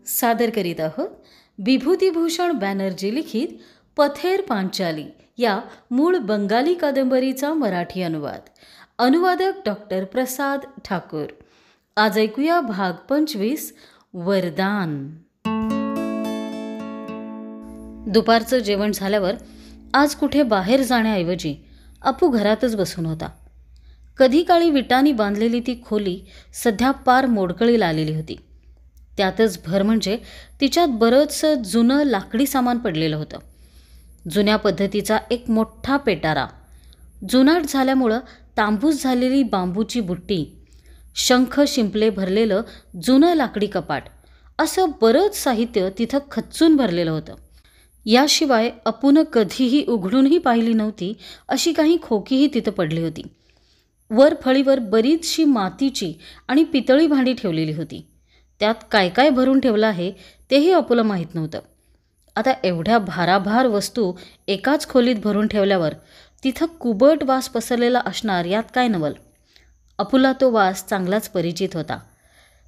सादर करीत आहोत विभूतिभूषण बॅनर्जी लिखित पथेर पांचाली या मूळ बंगाली कादंबरीचा मराठी अनुवाद. अनुवादक डॉक्टर प्रसाद ठाकूर. आज ऐकूया भाग 25 वरदान. दुपारचं जेवण झाल्यावर आज कुठे बाहेर जाण्याऐवजी अपू घरातच बसून होता. कधी काळी विटांनी बांधलेली ती खोली सध्या पार मोडकळीला आलेली होती. त्यातच भर म्हणजे तिच्यात बरंचसं जुनं लाकडी सामान पडलेलं होतं. जुन्या पद्धतीचा एक मोठा पेटारा, जुनाट झाल्यामुळं तांबूस झालेली बांबूची बुट्टी, शंख शिंपले भरलेलं जुनं लाकडी कपाट, असं बरंच साहित्य तिथं खच्चून भरलेलं होतं. याशिवाय अपूनं कधीही उघडूनही पाहिली नव्हती अशी काही खोकीही तिथं पडली होती. वर फळीवर बरीचशी मातीची आणि पितळी भांडी ठेवलेली होती. त्यात काय काय भरून ठेवलं आहे तेही अपूला माहीत नव्हतं. आता एवढ्या भाराभार वस्तू एकाच खोलीत भरून ठेवल्यावर तिथं कुबट वास पसरलेला असणार यात काय नवल. अपूला तो वास चांगलाच परिचित होता.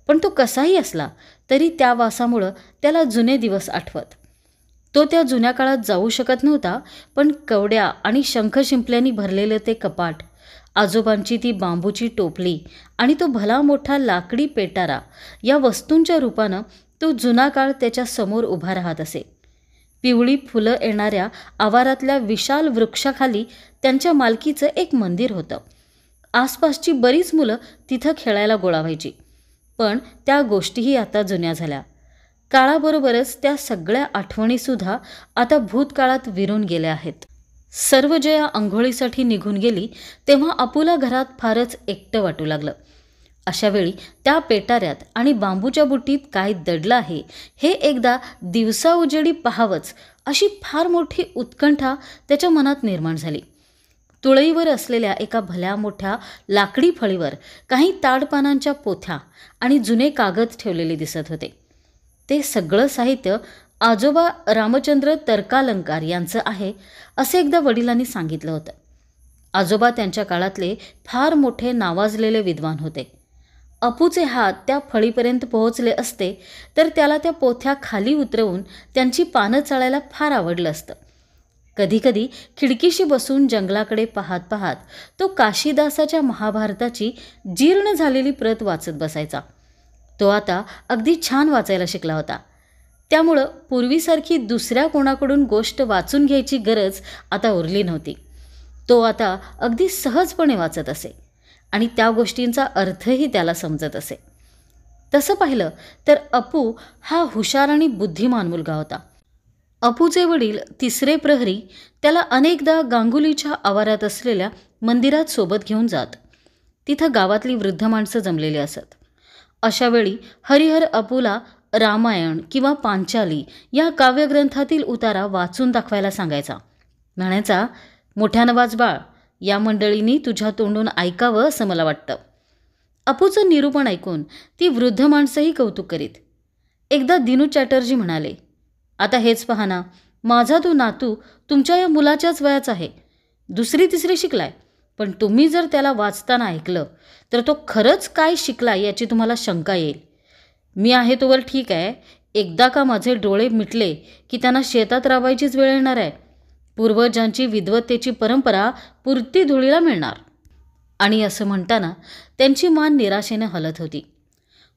पण तो कसाही असला तरी त्या वासामुळं त्याला जुने दिवस आठवत. तो त्या जुन्या काळात जाऊ शकत नव्हता, पण कवड्या आणि शंख शिंपल्यांनी भरलेलं ते कपाट, आजोबांची ती बांबूची टोपली आणि तो भला मोठा लाकडी पेटारा या वस्तूंच्या रूपानं तो जुना काळ त्याच्या समोर उभा राहत असे. पिवळी फुलं येणाऱ्या आवारातल्या विशाल वृक्षाखाली त्यांच्या मालकीचं एक मंदिर होतं. आसपासची बरीच मुलं तिथं खेळायला गोळा व्हायची. पण त्या गोष्टीही आता जुन्या झाल्या. काळाबरोबरच त्या सगळ्या आठवणीसुद्धा आता भूतकाळात विरून गेल्या आहेत. सर्व जया अंघोळीसाठी निघून गेली तेव्हा अपूला घरात फारच एकटं वाटू लागलं. अशावेळी त्या पेटाऱ्यात आणि बांबूच्या बुट्टीत काय दडलं आहे हे एकदा दिवसा उजेडी पाहावंच अशी फार मोठी उत्कंठा त्याच्या मनात निर्माण झाली. तुळईवर असलेल्या एका भल्या मोठ्या लाकडी फळीवर काही ताडपानांच्या पोथ्या आणि जुने कागद ठेवलेले दिसत होते. ते सगळं साहित्य आजोबा रामचंद्र तर्कालंकार यांचं आहे असे एकदा वडिलांनी सांगितलं होतं. आजोबा त्यांच्या काळातले फार मोठे नावाजलेले विद्वान होते. अपूचे हात त्या फळीपर्यंत पोहोचले असते तर त्याला त्या पोथ्या खाली उतरवून त्यांची पानं चाळायला फार आवडलं असतं. कधीकधी खिडकीशी बसून जंगलाकडे पाहत पाहत तो काशीदासाच्या महाभारताची जीर्ण झालेली प्रत वाचत बसायचा. तो आता अगदी छान वाचायला शिकला होता. त्यामुळं पूर्वीसारखी दुसऱ्या कोणाकडून गोष्ट वाचून घ्यायची गरज आता उरली नव्हती. तो आता अगदी सहजपणे वाचत असे आणि त्या गोष्टींचा अर्थही त्याला समजत असे. तसं पाहिलं तर अपू हा हुशार आणि बुद्धिमान मुलगा होता. अपूचे वडील तिसरे प्रहरी त्याला अनेकदा गांगुलीच्या आवारात असलेल्या मंदिरात सोबत घेऊन जात. तिथं गावातली वृद्ध माणसं जमलेली असत. अशावेळी हरिहर अपूला रामायण किंवा पांचाली या काव्यग्रंथातील उतारा वाचून दाखवायला सांगायचा. म्हणायचा, मोठ्यानं वाच बाळ, या मंडळींनी तुझ्या तोंडून ऐकावं असं मला वाटतं. अपूचं निरूपण ऐकून ती वृद्ध माणसंही कौतुक करीत. एकदा दिनू चॅटर्जी म्हणाले, आता हेच पहा ना, माझा तो नातू तुमच्या या मुलाच्याच वयाचा आहे. 2री-3री शिकलाय. पण तुम्ही जर त्याला वाचताना ऐकलं तर तो खरंच काय शिकला याची तुम्हाला शंका येईल. मी आहे तोवर ठीक आहे, एकदा का माझे डोळे मिटले की त्यांना शेतात राबायचीच वेळ येणार आहे. पूर्वजांची विद्वत्तेची परंपरा पुरती धुळीला मिळणार. आणि असं म्हणताना त्यांची मान निराशेनं हलत होती.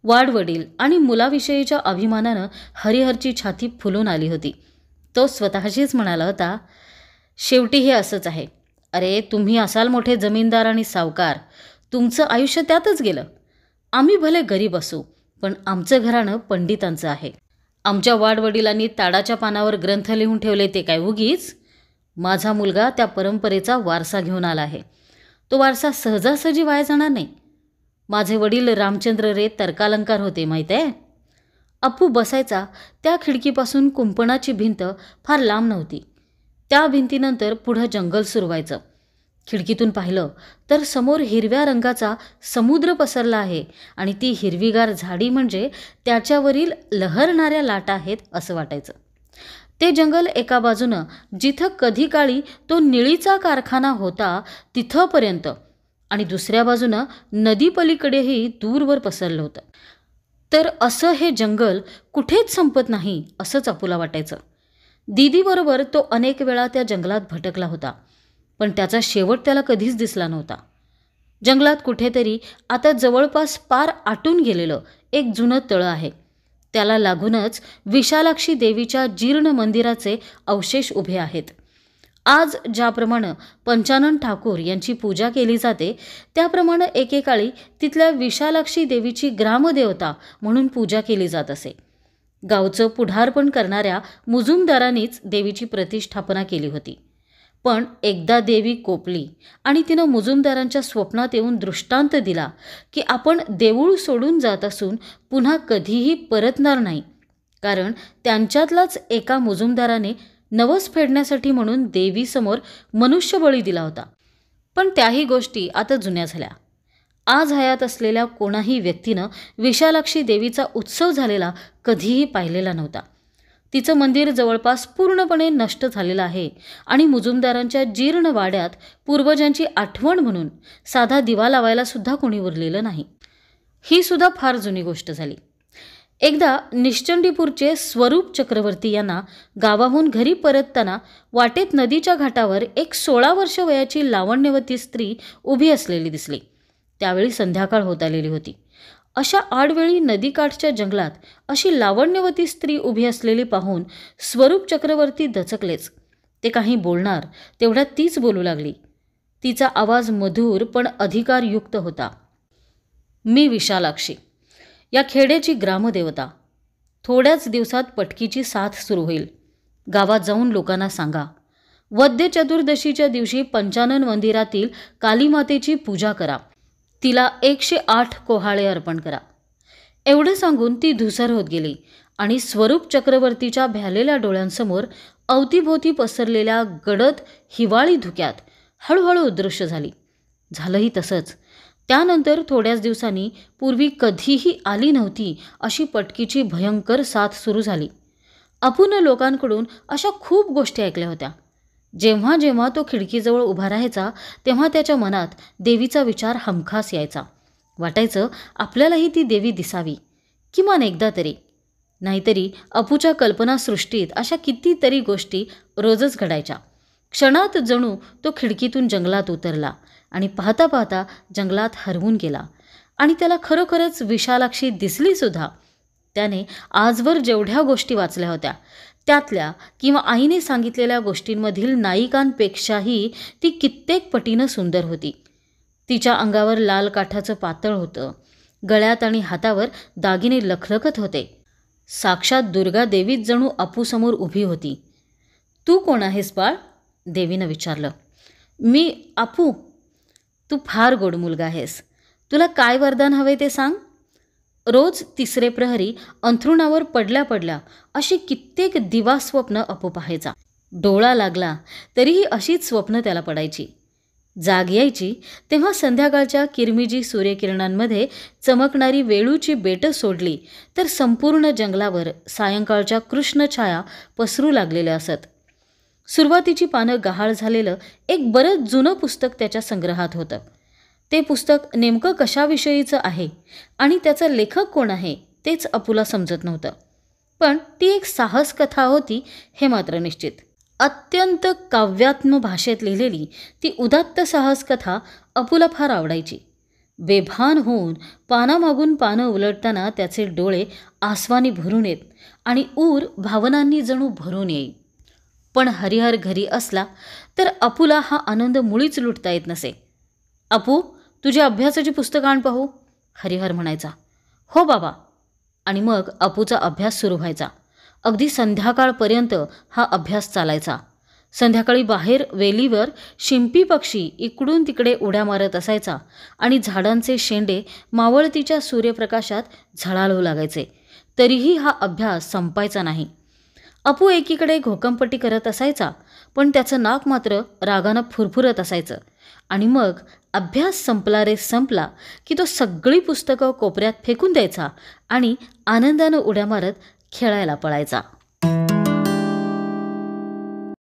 वाडवडील आणि मुलाविषयीच्या अभिमानानं हरिहरची छाती फुलून आली होती. तो स्वतःशीच म्हणाला होता, शेवटी हे असंच आहे. अरे, तुम्ही असाल मोठे जमीनदार आणि सावकार, तुमचं आयुष्य त्यातच गेलं. आम्ही भले गरीब असू, पण आमचं घराणं पंडितांचं आहे. आमच्या वाडवडिलांनी ताडाच्या पानावर ग्रंथ लिहून ठेवले ते काय उगीच? माझा मुलगा त्या परंपरेचा वारसा घेऊन आला आहे. तो वारसा सहजासहजी वाया जाणार नाही. माझे वडील रामचंद्र रे तर्कालंकार होते, माहीत आहे. अपू बसायचा त्या खिडकीपासून कुंपणाची भिंत फार लांब नव्हती. त्या भिंतीनंतर पुढं जंगल सुरू व्हायचं. खिडकीतून पाहिलं तर समोर हिरव्या रंगाचा समुद्र पसरला आहे आणि ती हिरवीगार झाडी म्हणजे त्याच्यावरील लहरणाऱ्या लाटा आहेत असं वाटायचं. ते जंगल एका बाजूनं जिथं कधी काळी तो निळीचा कारखाना होता तिथंपर्यंत आणि दुसऱ्या बाजूनं नदीपलीकडेही दूरवर पसरलं होतं. तर असं हे जंगल कुठेच संपत नाही असंच अपूला वाटायचं. दीदीबरोबर तो अनेक वेळा त्या जंगलात भटकला होता, पण त्याचा शेवट त्याला कधीच दिसला नव्हता. जंगलात कुठेतरी आता जवळपास पार आटून गेलेलं एक जुनं तळं आहे. त्याला लागूनच विशालाक्षी देवीच्या जीर्ण मंदिराचे अवशेष उभे आहेत. आज ज्याप्रमाणे पंचानन ठाकूर यांची पूजा केली जाते, त्याप्रमाणे एकेकाळी तिथल्या विशालाक्षी देवीची ग्रामदेवता म्हणून पूजा केली जात असे. गावचं पुढारपण करणाऱ्या मुजुमदारांनीच देवीची प्रतिष्ठापना केली होती. पण एकदा देवी कोपली आणि तिनं मुजुमदारांच्या स्वप्नात येऊन दृष्टांत दिला की आपण देऊळ सोडून जात असून पुन्हा कधीही परतणार नाही, कारण त्यांच्यातलाच एका मुजुमदाराने नवस फेडण्यासाठी म्हणून देवीसमोर मनुष्यबळी दिला होता. पण त्याही गोष्टी आता जुन्या झाल्या. आज हयात असलेल्या कोणाही व्यक्तीनं विशालाक्षी देवीचा उत्सव झालेला कधीही पाहिलेला नव्हता. तिचं मंदिर जवळपास पूर्णपणे नष्ट झालेलं आहे आणि मुजुमदारांच्या जीर्ण वाड्यात पूर्वजांची आठवण म्हणून साधा दिवा लावायला सुद्धा कोणी उरलेलं नाही. ही सुद्धा फार जुनी गोष्ट झाली. एकदा निश्चंडीपूरचे स्वरूप चक्रवर्ती यांना गावाहून घरी परतताना वाटेत नदीच्या घाटावर एक 16 वर्ष वयाची लावण्यवती स्त्री उभी असलेली दिसली. त्यावेळी संध्याकाळ होत आलेली होती. अशा आडवेळी नदीकाठच्या जंगलात अशी लावण्यवती स्त्री उभी असलेली पाहून स्वरूप चक्रवर्ती दचकलेच. ते काही बोलणार तेवढ्यात तीच बोलू लागली. तिचा आवाज मधुर पण अधिकारयुक्त होता. मी विशालाक्षी, या खेड्याची ग्रामदेवता. थोड्याच दिवसात पटकीची साथ सुरू होईल. गावात जाऊन लोकांना सांगा, वद्य चतुर्दशीच्या दिवशी पंचानन मंदिरातील कालीमातेची पूजा करा. तिला 108 कोहाळे अर्पण करा. एवढं सांगून ती धुसर होत गेली आणि स्वरूप चक्रवर्तीच्या भ्यालेल्या डोळ्यांसमोर अवतीभोवती पसरलेल्या गडद हिवाळी धुक्यात हळूहळू अदृश्य झाली. झालंही तसंच. त्यानंतर थोड्याच दिवसांनी पूर्वी कधीही आली नव्हती अशी पटकीची भयंकर साथ सुरू झाली. अपूनं लोकांकडून अशा खूप गोष्टी ऐकल्या होत्या. जेव्हा जेव्हा तो खिडकीजवळ उभा राहायचा तेव्हा त्याच्या मनात देवीचा विचार हमखास यायचा. वाटायचं आपल्यालाही ती देवी दिसावी, किमान एकदा तरी. नाहीतरी अपूच्या कल्पनासृष्टीत अशा कितीतरी गोष्टी रोजच घडायच्या. क्षणात जणू तो खिडकीतून जंगलात उतरला आणि पाहता पाहता जंगलात हरवून गेला आणि त्याला खरोखरच विशालाक्षी दिसली सुद्धा. त्याने आजवर जेवढ्या गोष्टी वाचल्या होत्या त्यातल्या किंवा आईने सांगितलेल्या गोष्टींमधील नायिकांपेक्षाही ती कित्येक पटीनं सुंदर होती. तिच्या अंगावर लाल काठाचं पातळ होतं. गळ्यात आणि हातावर दागिने लखलखत होते. साक्षात दुर्गा देवीच जणू अपूसमोर उभी होती. तू कोण आहेस बाळ? देवीनं विचारलं. मी अपू. तू फार गोड मुलगा आहेस. तुला काय वरदान हवे ते सांग. रोज तिसरे प्रहरी अंथरुणावर पडल्या पडल्या अशी कित्येक दिवा स्वप्न अपू पाहायचा. डोळा लागला तरीही अशीच स्वप्न त्याला पडायची. जाग यायची तेव्हा संध्याकाळच्या किरमिजी सूर्यकिरणांमध्ये चमकणारी वेळूची बेटं सोडली तर संपूर्ण जंगलावर सायंकाळच्या कृष्ण छाया पसरू लागलेल्या असत. सुरुवातीची पानं गहाळ झालेलं एक बरंच जुनं पुस्तक त्याच्या संग्रहात होतं. ते पुस्तक नेमकं कशाविषयीचं आहे आणि त्याचा लेखक कोण आहे तेच अपूला समजत नव्हतं. पण ती एक साहस कथा होती हे मात्र निश्चित. अत्यंत काव्यात्म भाषेत लिहिलेली ती उदात्त साहस कथा अपूला फार आवडायची. बेभान होऊन पानामागून पानं उलटताना त्याचे डोळे आसवानी भरून येत आणि ऊर भावनांनी जणू भरून येई. पण हरिहर घरी असला तर अपूला हा आनंद मुळीच लुटता येत नसे. अपू, तुझ्या अभ्यासाची पुस्तकं आण पाहू, हरिहर म्हणायचा. हो बाबा. आणि मग अपूचा अभ्यास सुरू व्हायचा. अगदी संध्याकाळपर्यंत हा अभ्यास चालायचा. संध्याकाळी बाहेर वेलीवर शिंपी पक्षी इकडून तिकडे उड्या मारत असायचा आणि झाडांचे शेंडे मावळतीच्या सूर्यप्रकाशात झळाळू लागायचे. तरीही हा अभ्यास संपायचा नाही. अपू एकीकडे घोकंपट्टी करत असायचा, पण त्याचं नाक मात्र रागानं फुरफुरत असायचं. आणि मग अभ्यास संपला रे संपला की तो सगळी पुस्तकं कोपऱ्यात फेकून द्यायचा आणि आनंदानं उड्या मारत खेळायला पळायचा.